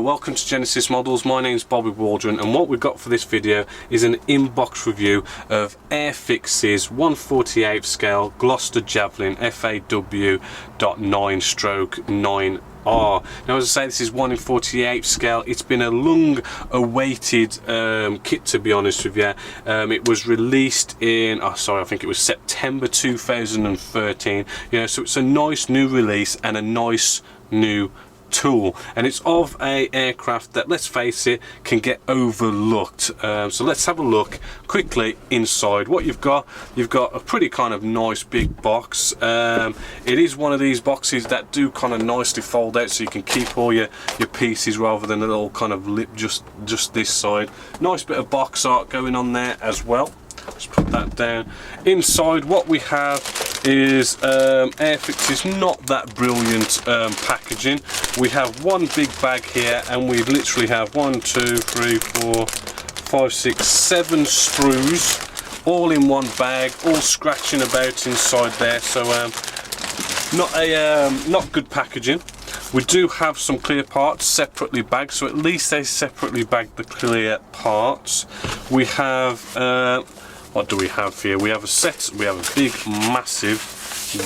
welcome to Genesis Models. My name is Bobby Waldron, and what we've got for this video is an inbox review of Airfix's 1/48 scale Gloster Javelin FAW.9 stroke 9R. Now, as I say, this is 1/48 scale. It's been a long awaited kit, to be honest with you. It was released in, I think it was September 2013. So it's a nice new release and a nice new tool, and it's of a aircraft that, let's face it, can get overlooked. So let's have a look quickly inside. What you've got a pretty kind of nice big box. It is one of these boxes that do kind of nicely fold out, so you can keep all your pieces rather than a little kind of lip just this side. Nice bit of box art going on there as well. Just put that down. Inside, what we have is Airfix is not that brilliant packaging. We have one big bag here, and we literally have 1, 2, 3, 4, 5, 6, 7 screws all in one bag, all scratching about inside there. So not good packaging. We do have some clear parts separately bagged, so at least they separately bagged the clear parts. We have what do we have here? We have a big massive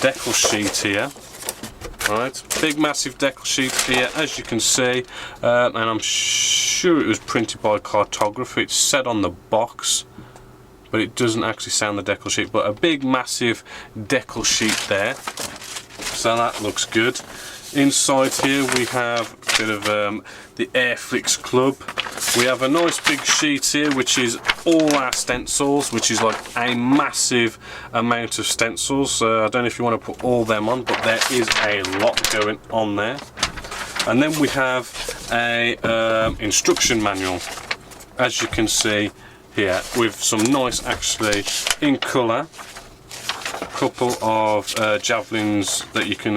decal sheet here. Right, big massive decal sheet here, as you can see, and I'm sure it was printed by cartography. It's said on the box, but it doesn't actually say on the decal sheet. But a big massive decal sheet there, so that looks good. Inside here we have a bit of the Airfix Club. We have a nice big sheet here, which is all our stencils, which is like a massive amount of stencils. I don't know if you want to put all them on, but there is a lot going on there. And then we have a instruction manual, as you can see here, with some nice, actually in colour, couple of javelins that you can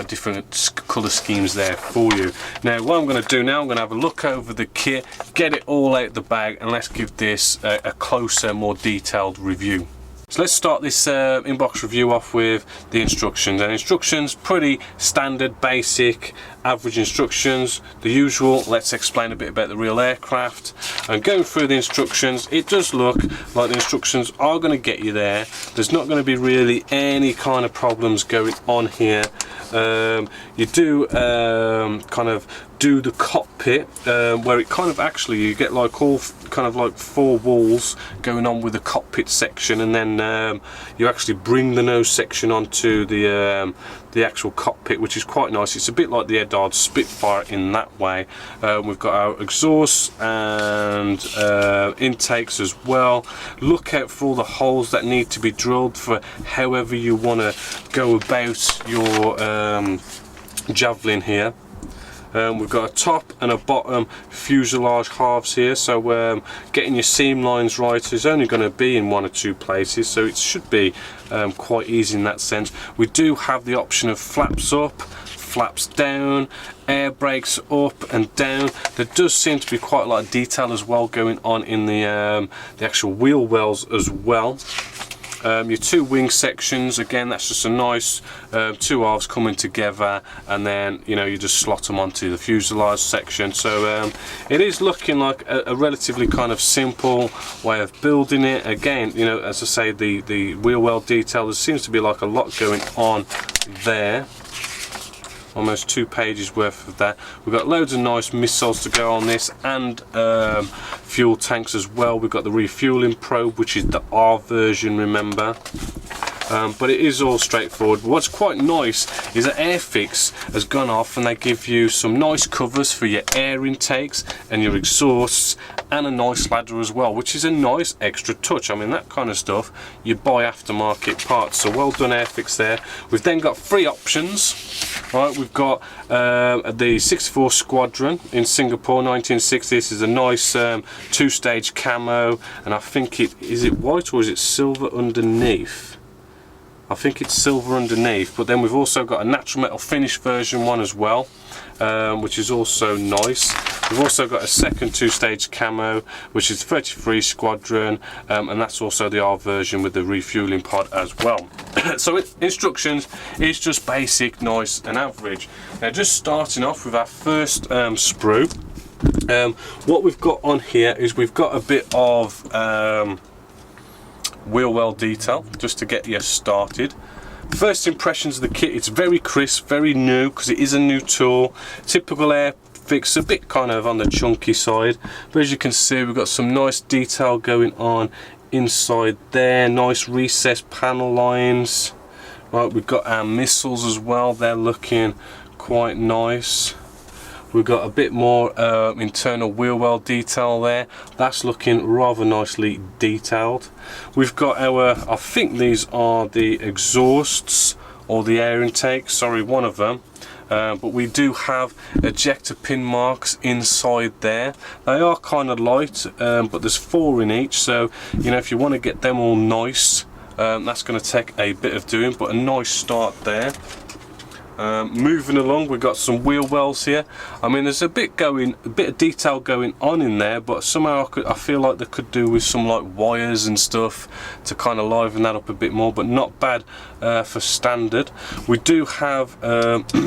different colour schemes there for you. Now, what I'm going to do now, I'm going to have a look over the kit, get it all out the bag, and let's give this a closer, more detailed review. So let's start this inbox review off with the instructions. And instructions, pretty standard, basic, average instructions, the usual. Let's explain a bit about the real aircraft. And going through the instructions, it does look like the instructions are going to get you there. There's not going to be really any kind of problems going on here. You do kind of do the cockpit, where it kind of actually, you get like all kind of like 4 walls going on with the cockpit section, and then you actually bring the nose section onto the actual cockpit, which is quite nice. It's a bit like the Eddard Spitfire in that way. We've got our exhausts and intakes as well. Look out for all the holes that need to be drilled for however you want to go about your Javelin here. We've got a top and a bottom fuselage halves here, so getting your seam lines right is only going to be in 1 or 2 places, so it should be quite easy in that sense. We do have the option of flaps up, flaps down, air brakes up and down. There does seem to be quite a lot of detail as well going on in the actual wheel wells as well. Your 2 wing sections, again, that's just a nice 2 halves coming together, and then you just slot them onto the fuselage section. So it is looking like a relatively kind of simple way of building it. Again, as I say, the wheel well detail, there seems to be like a lot going on there. Almost 2 pages worth of that. We've got loads of nice missiles to go on this, and fuel tanks as well. We've got the refueling probe, which is the R version, remember. But it is all straightforward. What's quite nice is that Airfix has gone off and they give you some nice covers for your air intakes and your exhausts, and a nice ladder as well, which is a nice extra touch. I mean, that kind of stuff you buy aftermarket parts, so well done Airfix there. We've then got 3 options. Right, we've got the 64 Squadron in Singapore 1960. This is a nice 2-stage camo, and I think is it white or is it silver underneath? I think it's silver underneath. But then we've also got a natural metal finish version one as well, which is also nice. We've also got a second 2-stage camo, which is 33 Squadron, and that's also the R version with the refueling pod as well. So instructions is just basic, nice and average. Now just starting off with our first sprue, what we've got on here is we've got a bit of wheel well detail just to get you started. First impressions of the kit, it's very crisp, very new because it is a new tool. Typical Airfix, a bit kind of on the chunky side, but as you can see we've got some nice detail going on inside there, nice recessed panel lines. Right, we've got our missiles as well, they're looking quite nice. We've got a bit more internal wheel well detail there. That's looking rather nicely detailed. We've got our, I think these are the exhausts or the air intake, sorry, one of them. But we do have ejector pin marks inside there. They are kind of light, but there's 4 in each. So, you know, if you want to get them all nice, that's going to take a bit of doing, but a nice start there. Moving along, we've got some wheel wells here. I mean, there's a bit of detail going on in there, but somehow I feel like they could do with some like wires and stuff to kind of liven that up a bit more, but not bad for standard. We do have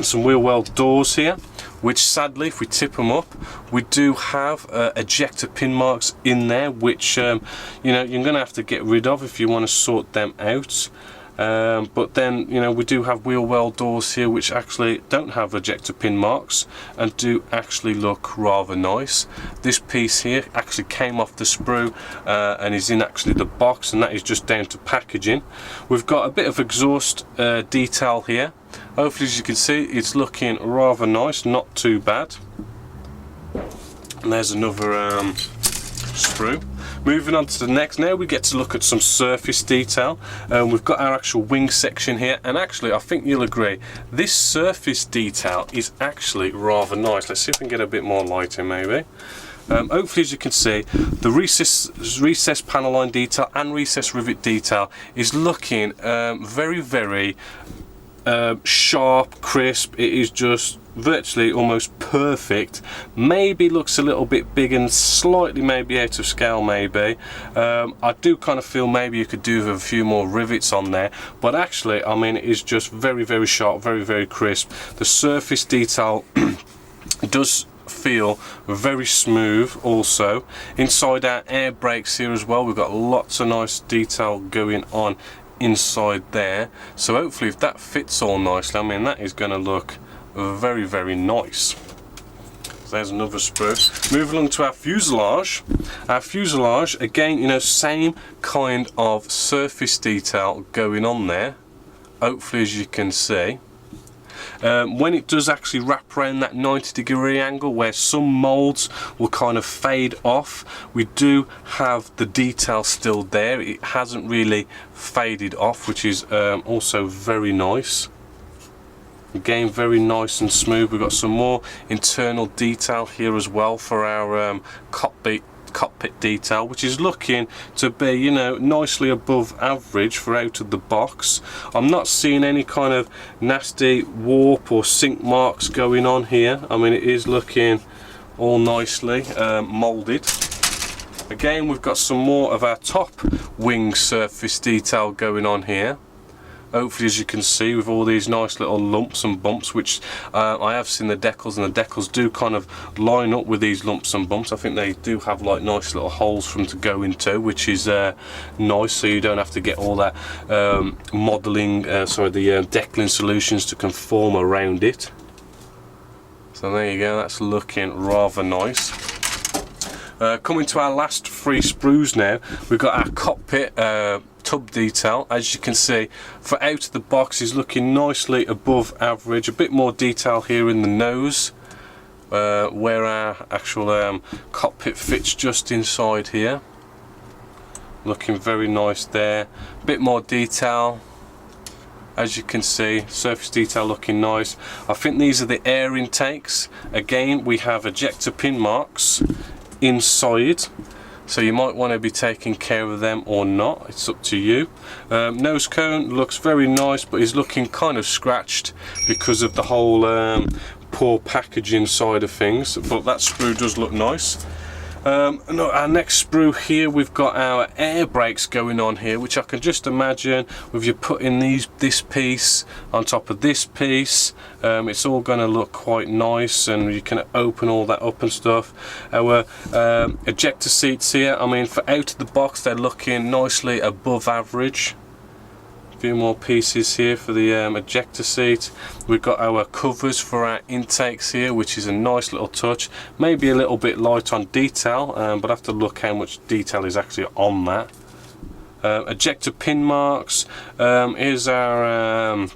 some wheel well doors here, which sadly, if we tip them up, we do have ejector pin marks in there, which you know, you're going to have to get rid of if you want to sort them out. But then, you know, we do have wheel well doors here which actually don't have ejector pin marks and do actually look rather nice. This piece here actually came off the sprue and is in actually the box, and that is just down to packaging. We've got a bit of exhaust detail here. Hopefully, as you can see, it's looking rather nice, not too bad. And there's another sprue. Moving on to the next, now we get to look at some surface detail. We've got our actual wing section here, and actually I think you'll agree, this surface detail is actually rather nice. Let's see if we can get a bit more light in maybe. Hopefully, as you can see, the recessed panel line detail and recessed rivet detail is looking very, very sharp, crisp. It is just virtually almost perfect. Maybe looks a little bit big and slightly maybe out of scale maybe. I do kind of feel maybe you could do with a few more rivets on there, but actually I mean it is just very, very sharp, very, very crisp. The surface detail does feel very smooth. Also inside our air brakes here as well, we've got lots of nice detail going on inside there, so hopefully if that fits all nicely, I mean that is going to look very, very nice. So there's another sprue. Moving along to our fuselage. Our fuselage, again, you know, same kind of surface detail going on there. Hopefully, as you can see, when it does actually wrap around that 90-degree angle where some molds will kind of fade off, we do have the detail still there. It hasn't really faded off, which is also very nice. Again, very nice and smooth. We've got some more internal detail here as well for our cockpit detail, which is looking to be, you know, nicely above average for out of the box. I'm not seeing any kind of nasty warp or sink marks going on here. I mean, it is looking all nicely molded. Again, we've got some more of our top wing surface detail going on here. Hopefully, as you can see, with all these nice little lumps and bumps, which I have seen the decals, and the decals do kind of line up with these lumps and bumps. I think they do have like nice little holes for them to go into, which is nice, so you don't have to get all that modelling, the Declan solutions to conform around it. So there you go, that's looking rather nice. Coming to our last 3 sprues now, we've got our cockpit tub detail. As you can see, for out of the box is looking nicely above average. A bit more detail here in the nose, where our actual cockpit fits just inside here. Looking very nice there. Bit more detail. As you can see, surface detail looking nice. I think these are the air intakes. Again, we have ejector pin marks inside, so you might want to be taking care of them or not, it's up to you. Nose cone looks very nice, but is looking kind of scratched because of the whole poor packaging side of things, but that sprue does look nice. Our next sprue here, we've got our air brakes going on here, which I can just imagine with you putting this piece on top of this piece, it's all going to look quite nice, and you can open all that up and stuff. Our ejector seats here, I mean, for out of the box, they're looking nicely above average. A few more pieces here for the ejector seat. We've got our covers for our intakes here, which is a nice little touch. Maybe a little bit light on detail, but I have to look how much detail is actually on that. Ejector pin marks. Here's our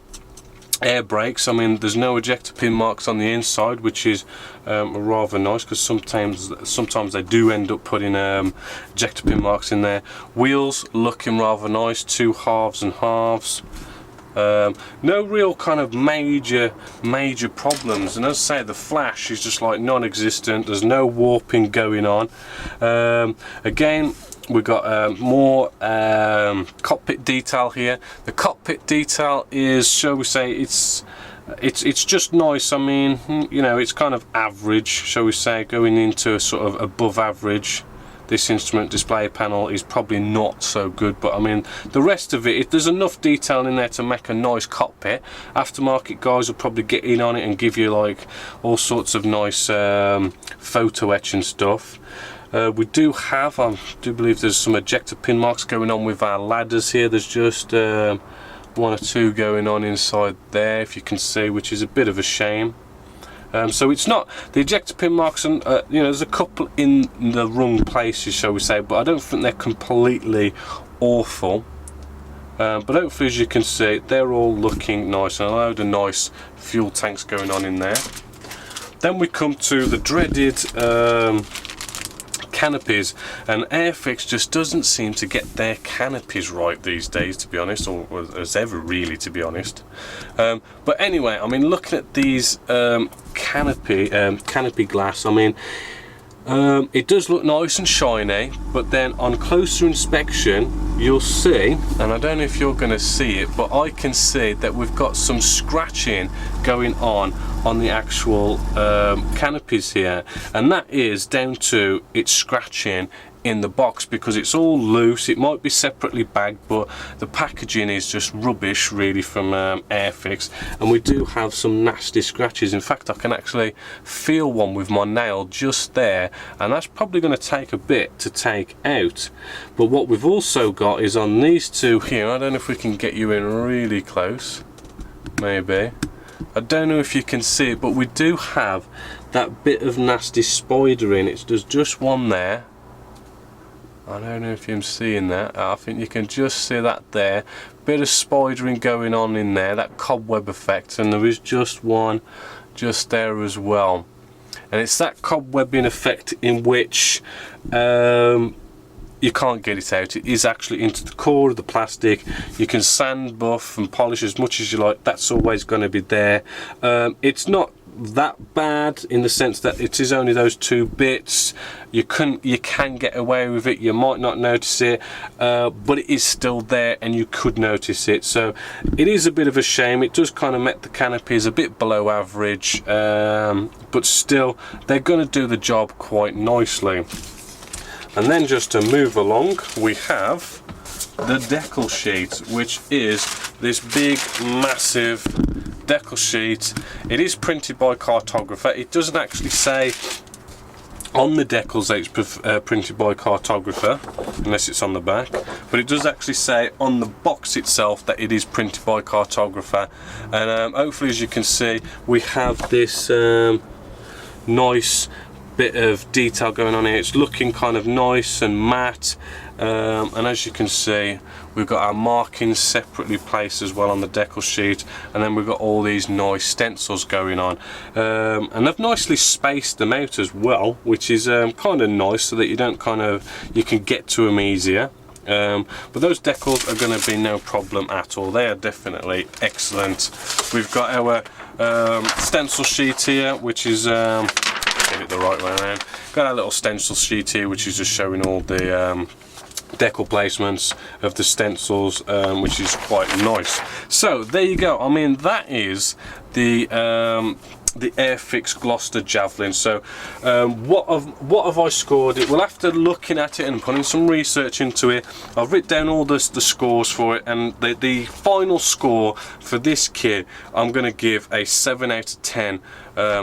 air brakes. I mean, there's no ejector pin marks on the inside, which is rather nice, because sometimes they do end up putting ejector pin marks in there. Wheels looking rather nice, 2 halves and halves. No real kind of major problems, and as I say, the flash is just like non-existent. There's no warping going on. Again, we've got more cockpit detail here. The cockpit detail is, shall we say, it's just nice. I mean, you know, it's kind of average, shall we say, going into a sort of above average. This instrument display panel is probably not so good, but I mean, the rest of it, there's enough detail in there to make a nice cockpit. Aftermarket guys will probably get in on it and give you like all sorts of nice photo etch and stuff. We do have, I do believe there's some ejector pin marks going on with our ladders here. There's just 1 or 2 going on inside there, if you can see, which is a bit of a shame. So it's not the ejector pin marks, and you know, there's a couple in the wrong places, shall we say, but I don't think they're completely awful. But hopefully, as you can see, they're all looking nice, and a load of nice fuel tanks going on in there. Then we come to the dreaded canopies, and Airfix just doesn't seem to get their canopies right these days, to be honest, or as ever really, to be honest. But anyway, I mean, looking at these canopy glass, I mean, it does look nice and shiny, but then on closer inspection you'll see, and I don't know if you're going to see it, but I can see that we've got some scratching going on the actual canopies here, and that is down to its scratching in the box, because it's all loose. It might be separately bagged, but the packaging is just rubbish really from Airfix, and we do have some nasty scratches. In fact, I can actually feel one with my nail just there, and that's probably going to take a bit to take out. But what we've also got is on these two here, I don't know if we can get you in really close, maybe, I don't know if you can see it, but we do have that bit of nasty spidering. There's just one there. I don't know if you're seeing that. I think you can just see that there. Bit of spidering going on in there, that cobweb effect, and there is just one just there as well. And it's that cobwebbing effect in which you can't get it out. It is actually into the core of the plastic. You can sand, buff and polish as much as you like. That's always going to be there. It's not that bad in the sense that it is only those 2 bits. You can get away with it. You might not notice it, but it is still there, and you could notice it. So it is a bit of a shame. It does kind of make the canopies a bit below average, but still they're going to do the job quite nicely. And then just to move along, we have the decal sheet, which is this big massive decal sheet. It is printed by cartographer. It doesn't actually say on the decals that it's printed by cartographer, unless it's on the back, but it does actually say on the box itself that it is printed by cartographer. And hopefully, as you can see, we have this nice bit of detail going on here. It's looking kind of nice and matte, and as you can see, we've got our markings separately placed as well on the decal sheet, and then we've got all these nice stencils going on, and they've nicely spaced them out as well, which is kind of nice, so that you can get to them easier. But those decals are going to be no problem at all. They are definitely excellent. We've got our stencil sheet here, which is get it the right way around. Got our little stencil sheet here, which is just showing all the decal placements of the stencils, which is quite nice. So there you go. I mean, that is the the Airfix Gloster Javelin. So what have I scored it? Well, after looking at it and putting some research into it, I've written down all the scores for it, and the final score for this kit, I'm going to give a 7 out of 10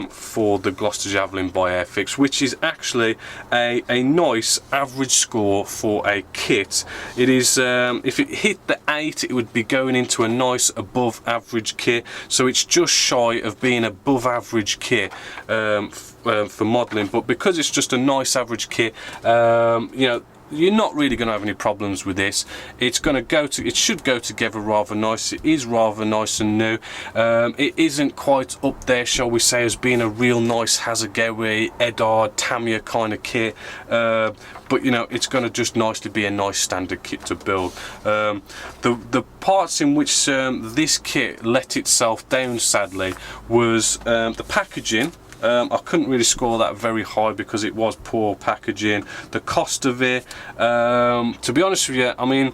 for the Gloster Javelin by Airfix, which is actually a nice average score for a kit. It is, if it hit the 8, it would be going into a nice above average kit, so it's just shy of being above average kit for modelling. But because it's just a nice average kit, you know, you're not really going to have any problems with this. It's going to go to, it should go together rather nice. It is rather nice and new. It isn't quite up there, shall we say, as being a real nice Hasegawa, Edard, Tamiya kind of kit, but you know, it's going to just nicely be a nice standard kit to build. The parts in which this kit let itself down, sadly, was the packaging. I couldn't really score that very high because it was poor packaging. The cost of it, to be honest with you, I mean,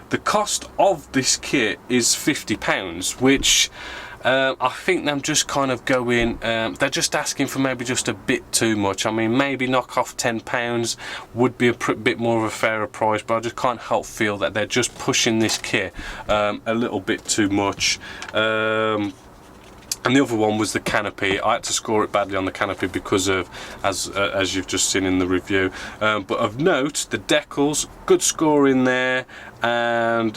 the cost of this kit is £50, which I think them just kind of going, they're just asking for maybe just a bit too much. I mean, maybe knock off £10 would be a bit more of a fairer price, but I just can't help feel that they're just pushing this kit a little bit too much. And the other one was the canopy. I had to score it badly on the canopy because of, as you've just seen in the review. But of note, the decals, good score in there, and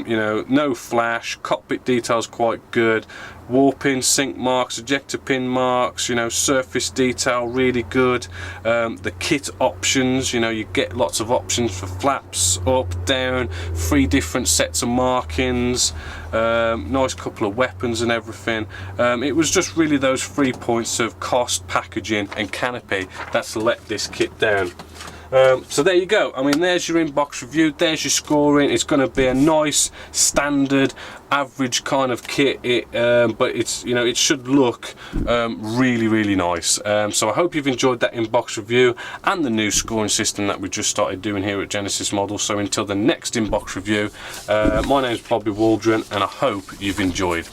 you know, no flash. Cockpit details quite good. Warping, sink marks, ejector pin marks, you know, surface detail really good. The kit options, you know, you get lots of options for flaps, up, down, 3 different sets of markings, nice couple of weapons and everything. It was just really those 3 points of cost, packaging and canopy that's let this kit down. So there you go. I mean, there's your inbox review, there's your scoring. It's going to be a nice standard average kind of kit, but it's, you know, it should look really nice. So I hope you've enjoyed that inbox review and the new scoring system that we just started doing here at Genesis Models. So until the next inbox review, my name's Bobby Waldron, and I hope you've enjoyed.